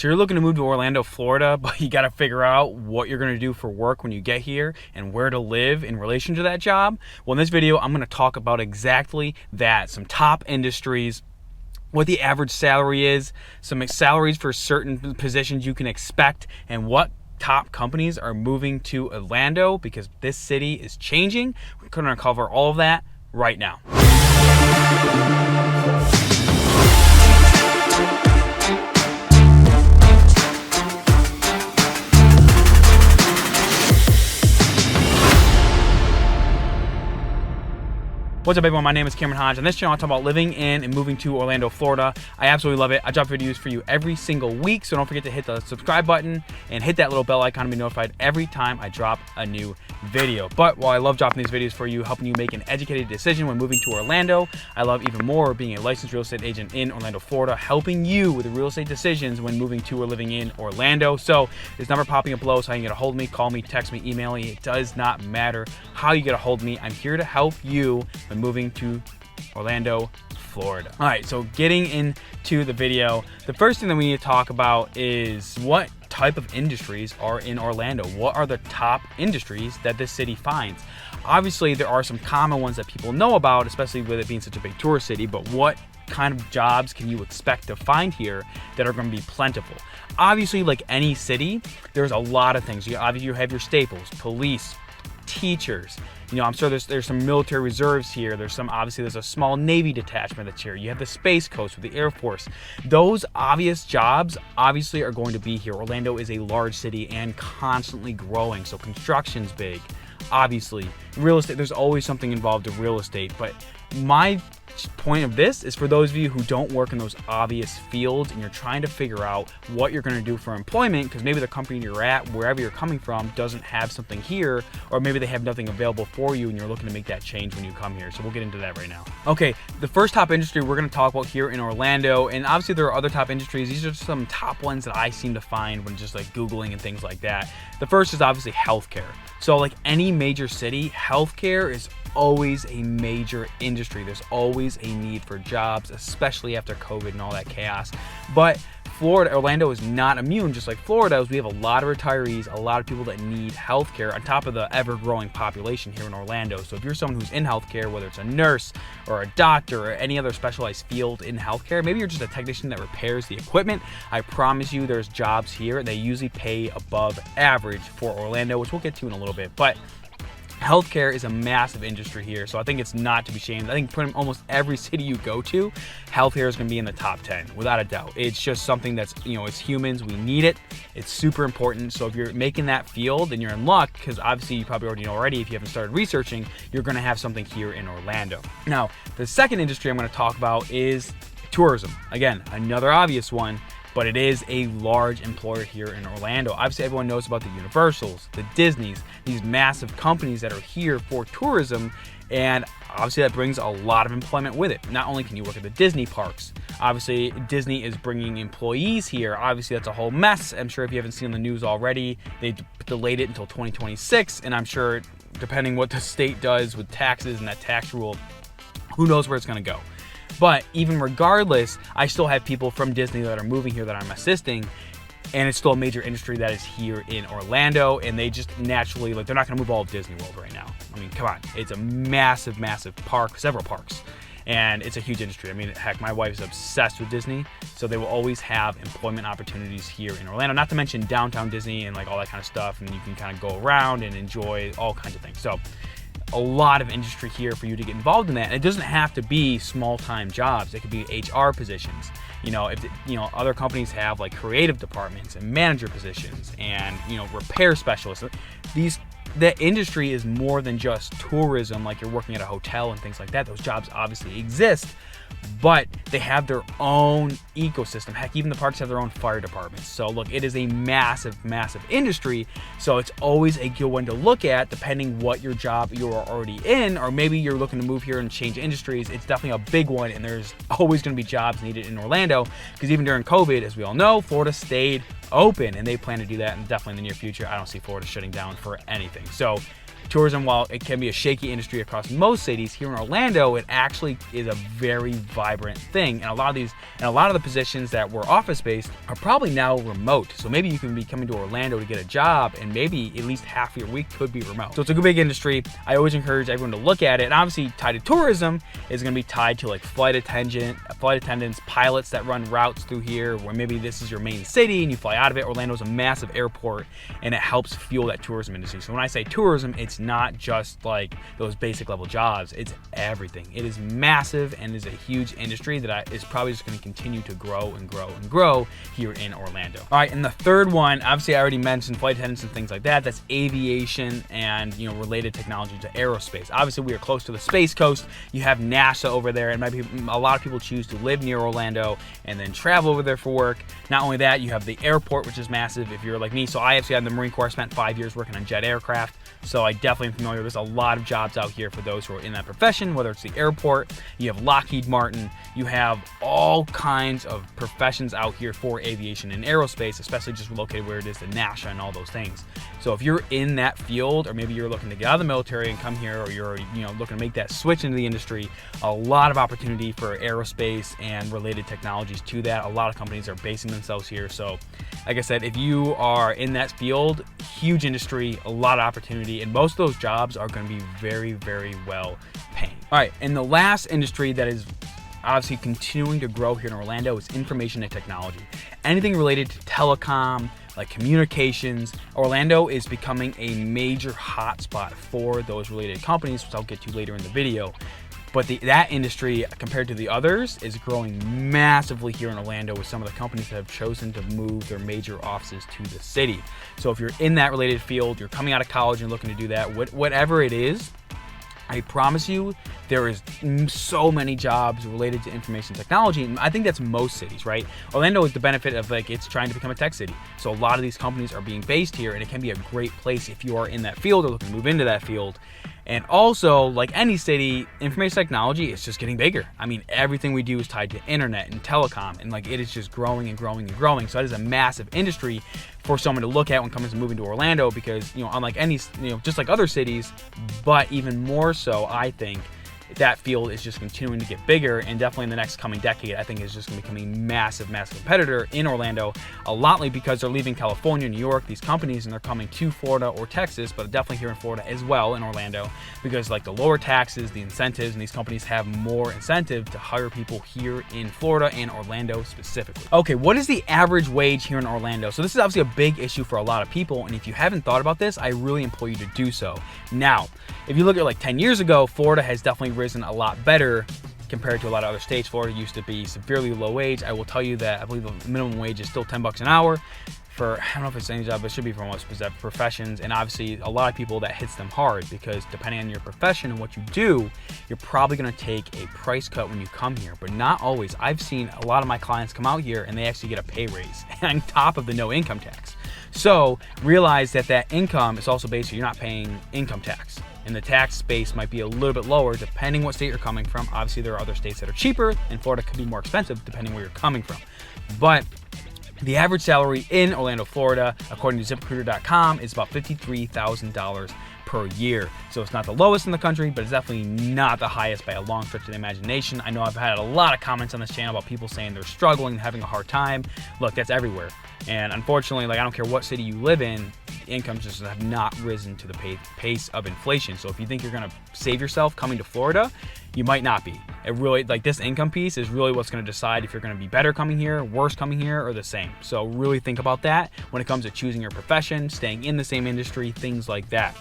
So you're looking to move to Orlando, Florida, but you got to figure out what you're going to do for work when you get here and where to live in relation to that job. Well, in this video, I'm going to talk about exactly that. Some top industries, what the average salary is, some salaries for certain positions you can expect, and what top companies are moving to Orlando because this city is changing. We're going to cover all of that right now. What's up, everyone? My name is Cameron Hodge. On this channel, I talk about living in and moving to Orlando, Florida. I absolutely love it. I drop videos for you every single week, so don't forget to hit the subscribe button and hit that little bell icon to be notified every time I drop a new video. But while I love dropping these videos for you, helping you make an educated decision when moving to Orlando, I love even more being a licensed real estate agent in Orlando, Florida, helping you with the real estate decisions when moving to or living in Orlando. So this number popping up below is how you can get a hold of me. Call me, text me, email me. It does not matter how you get a hold of me. I'm here to help you when moving to Orlando, Florida. All right, so getting into the video, the first thing that we need to talk about is what type of industries are in Orlando. What are the top industries that this city finds? Obviously, there are some common ones that people know about, especially with it being such a big tourist city, but what kind of jobs can you expect to find here that are going to be plentiful? Obviously, like any city, there's a lot of things. Obviously, you have your staples, police, teachers. You know, I'm sure there's some military reserves here. There's a small Navy detachment that's here. You have the Space Coast with the Air Force. Those obvious jobs obviously are going to be here. Orlando is a large city and constantly growing, so construction's big. Obviously, real estate, there's always something involved in real estate, but my point of this is for those of you who don't work in those obvious fields and you're trying to figure out what you're going to do for employment because maybe the company you're at, wherever you're coming from, doesn't have something here, or maybe they have nothing available for you and you're looking to make that change when you come here. So we'll get into that right now. Okay, the first top industry we're going to talk about here in Orlando, and obviously there are other top industries. These are some top ones that I seem to find when just like Googling and things like that. The first is obviously healthcare. So like any major city, healthcare is always a major industry. There's always a need for jobs, especially after COVID and all that chaos. But Orlando is not immune, just like Florida is. We have a lot of retirees, a lot of people that need healthcare on top of the ever-growing population here in Orlando. So if you're someone who's in healthcare, whether it's a nurse or a doctor or any other specialized field in healthcare, maybe you're just a technician that repairs the equipment, I promise you there's jobs here. They usually pay above average for Orlando, which we'll get to in a little bit. But healthcare is a massive industry here, so I think it's not to be shamed. I think pretty almost every city you go to, healthcare is going to be in the top 10, without a doubt. It's just something that's, you know, as humans, we need it. It's super important. So if you're making that field, then you're in luck, because obviously you probably already know already, if you haven't started researching, you're going to have something here in Orlando. Now, the second industry I'm going to talk about is tourism. Again, another obvious one, but it is a large employer here in Orlando. Obviously, everyone knows about the Universals, the Disneys, these massive companies that are here for tourism, and obviously that brings a lot of employment with it. Not only can you work at the Disney parks, obviously Disney is bringing employees here. Obviously, that's a whole mess. I'm sure if you haven't seen the news already, they delayed it until 2026, and I'm sure depending what the state does with taxes and that tax rule, who knows where it's gonna go. But even regardless, I still have people from Disney that are moving here that I'm assisting, and it's still a major industry that is here in Orlando, and they just naturally, like, they're not gonna move all of Disney World right now. I mean, come on, it's a massive, massive park, several parks, and it's a huge industry. I mean, heck, my wife is obsessed with Disney, so they will always have employment opportunities here in Orlando, not to mention downtown Disney and like all that kind of stuff, and you can kind of go around and enjoy all kinds of things. So a lot of industry here for you to get involved in that. And it doesn't have to be small-time jobs. It could be HR positions. You know, if other companies have like creative departments and manager positions and, you know, repair specialists. The industry is more than just tourism, like you're working at a hotel and things like that. Those jobs obviously exist, but they have their own ecosystem. Heck, even the parks have their own fire departments. So look, it is a massive, massive industry. So it's always a good one to look at depending what your job you're already in, or maybe you're looking to move here and change industries. It's definitely a big one, and there's always going to be jobs needed in Orlando because even during COVID, as we all know, Florida stayed open, and they plan to do that, and definitely in the near future, I don't see Florida shutting down for anything. So tourism, while it can be a shaky industry across most cities, here in Orlando, it actually is a very vibrant thing. And a lot of the positions that were office-based are probably now remote. So maybe you can be coming to Orlando to get a job, and maybe at least half of your week could be remote. So it's a big industry. I always encourage everyone to look at it. And obviously tied to tourism is going to be tied to like flight attendants, pilots that run routes through here, where maybe this is your main city and you fly out of it. Orlando's a massive airport, and it helps fuel that tourism industry. So when I say tourism, it's not just like those basic level jobs, it's everything. It is massive and is a huge industry that is probably just going to continue to grow and grow and grow here in Orlando. All right, and the third one, obviously I already mentioned flight attendants and things like that. That's aviation and related technology to aerospace. Obviously we are close to the Space Coast. You have NASA over there, and maybe a lot of people choose to live near Orlando and then travel over there for work. Not only that, you have the airport, which is massive if you're like me. So I actually had in the Marine Corps, spent 5 years working on jet aircraft. So I definitely am familiar. There's a lot of jobs out here for those who are in that profession, whether it's the airport, you have Lockheed Martin, you have all kinds of professions out here for aviation and aerospace, especially just located where it is to NASA and all those things. So if you're in that field, or maybe you're looking to get out of the military and come here, or you're looking to make that switch into the industry, a lot of opportunity for aerospace and related technologies to that. A lot of companies are basing themselves here. So like I said, if you are in that field, huge industry, a lot of opportunity, and most of those jobs are going to be very, very well paying. All right, and the last industry that is obviously continuing to grow here in Orlando is information and technology. Anything related to telecom, like communications. Orlando is becoming a major hotspot for those related companies, which I'll get to later in the video. But that industry, compared to the others, is growing massively here in Orlando, with some of the companies that have chosen to move their major offices to the city. So if you're in that related field, you're coming out of college and looking to do that, whatever it is, I promise you, there is so many jobs related to information technology, and I think that's most cities, right? Orlando is the benefit of it's trying to become a tech city. So a lot of these companies are being based here, and it can be a great place if you are in that field or looking to move into that field. And also, like any city, information technology is just getting bigger. I mean, everything we do is tied to internet and telecom, and it is just growing and growing and growing. So that is a massive industry for someone to look at when coming to moving to Orlando, because unlike any, just like other cities, but even more so, I think that field is just continuing to get bigger, and definitely in the next coming decade, I think is just going to become a massive, massive competitor in Orlando. A lot because they're leaving California, New York, these companies, and they're coming to Florida or Texas, but definitely here in Florida as well, in Orlando, because the lower taxes, the incentives, and these companies have more incentive to hire people here in Florida and Orlando specifically. Okay, what is the average wage here in Orlando? So this is obviously a big issue for a lot of people, and if you haven't thought about this, I really implore you to do so. Now, if you look at 10 years ago, Florida has definitely risen a lot better compared to a lot of other states. Florida used to be severely low wage. I will tell you that I believe the minimum wage is still $10 an hour for, I don't know if it's any job, but it should be for most professions. And obviously a lot of people, that hits them hard, because depending on your profession and what you do, you're probably going to take a price cut when you come here, but not always. I've seen a lot of my clients come out here and they actually get a pay raise on top of the no income tax. So realize that income is also based on you're not paying income tax. And the tax base might be a little bit lower depending what state you're coming from. Obviously, there are other states that are cheaper, and Florida could be more expensive depending where you're coming from. But the average salary in Orlando, Florida, according to ZipRecruiter.com, is about $53,000 per year. So it's not the lowest in the country, but it's definitely not the highest by a long stretch of the imagination. I know I've had a lot of comments on this channel about people saying they're struggling, having a hard time. Look, that's everywhere. And unfortunately, I don't care what city you live in, incomes just have not risen to the pace of inflation. So if you think you're going to save yourself coming to Florida, you might not be. It really, this income piece is really what's going to decide if you're going to be better coming here, worse coming here, or the same. So really think about that when it comes to choosing your profession, staying in the same industry, things like that.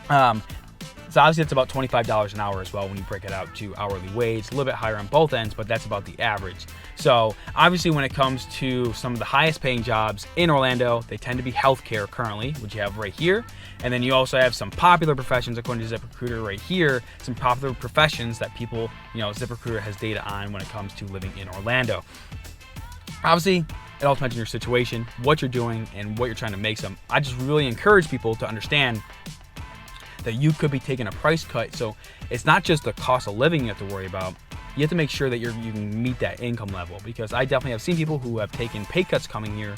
So obviously it's about $25 an hour as well when you break it out to hourly wage, a little bit higher on both ends, but that's about the average. So obviously when it comes to some of the highest paying jobs in Orlando, they tend to be healthcare currently, which you have right here. And then you also have some popular professions, according to ZipRecruiter right here, some popular professions that people, ZipRecruiter has data on when it comes to living in Orlando. Obviously, it all depends on your situation, what you're doing, and what you're trying to make some. I just really encourage people to understand that you could be taking a price cut. So it's not just the cost of living you have to worry about. You have to make sure that you can meet that income level, because I definitely have seen people who have taken pay cuts coming here,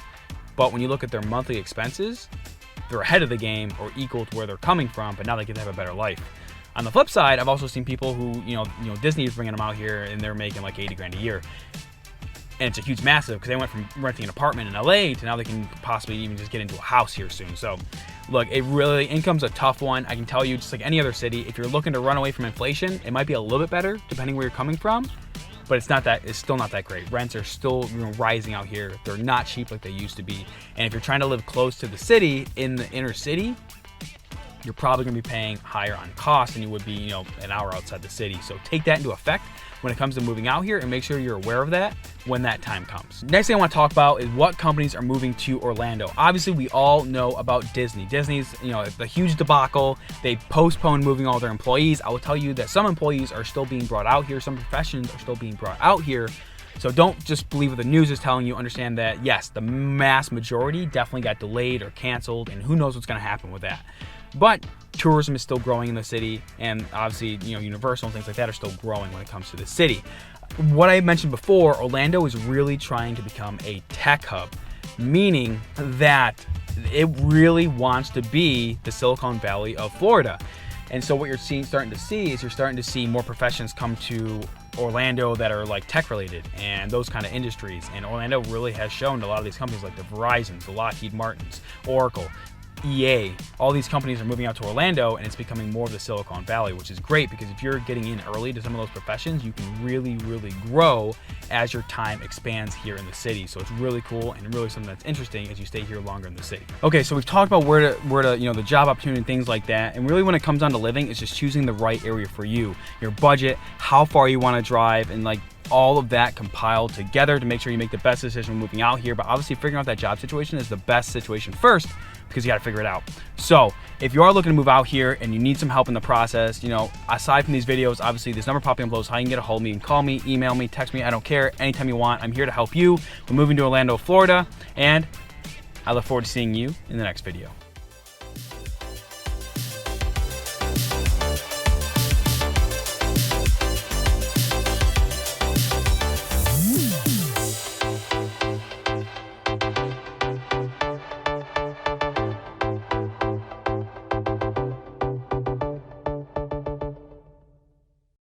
but when you look at their monthly expenses, they're ahead of the game or equal to where they're coming from, but now they get to have a better life. On the flip side, I've also seen people who, Disney is bringing them out here and they're making like 80 grand a year. And it's a huge massive because they went from renting an apartment in LA to now they can possibly even just get into a house here soon. So look, income's a tough one. I can tell you, just like any other city, if you're looking to run away from inflation, it might be a little bit better depending where you're coming from, but it's still not that great. Rents are still rising out here. They're not cheap like they used to be. And if you're trying to live close to the city, in the inner city, you're probably going to be paying higher on cost than you would be, an hour outside the city. So take that into effect when it comes to moving out here and make sure you're aware of that when that time comes. Next thing I want to talk about is what companies are moving to Orlando. Obviously, we all know about Disney. Disney's, the huge debacle. They postponed moving all their employees. I will tell you that some employees are still being brought out here. Some professions are still being brought out here. So don't just believe what the news is telling you. Understand that, yes, the mass majority definitely got delayed or canceled, and who knows what's going to happen with that. But tourism is still growing in the city, and obviously, Universal and things like that are still growing when it comes to the city. What I mentioned before, Orlando is really trying to become a tech hub, meaning that it really wants to be the Silicon Valley of Florida. And so what you're starting to see more professions come to Orlando that are like tech related and those kind of industries. And Orlando really has shown to a lot of these companies like the Verizons, the Lockheed Martins, Oracle, EA, all these companies are moving out to Orlando, and it's becoming more of the Silicon Valley, which is great because if you're getting in early to some of those professions, you can really, really grow as your time expands here in the city. So it's really cool and really something that's interesting as you stay here longer in the city. Okay, so we've talked about where to the job opportunity and things like that, and really when it comes down to living, it's just choosing the right area for you, your budget, how far you want to drive, and like all of that compiled together to make sure you make the best decision when moving out here. But obviously figuring out that job situation is the best situation first, because you got to figure it out. So if you are looking to move out here and you need some help in the process, aside from these videos, obviously this number popping up below is how you can get a hold of me. You can call me, email me, text me, I don't care, anytime you want. I'm here to help you. We're moving to Orlando, Florida, and I look forward to seeing you in the next video.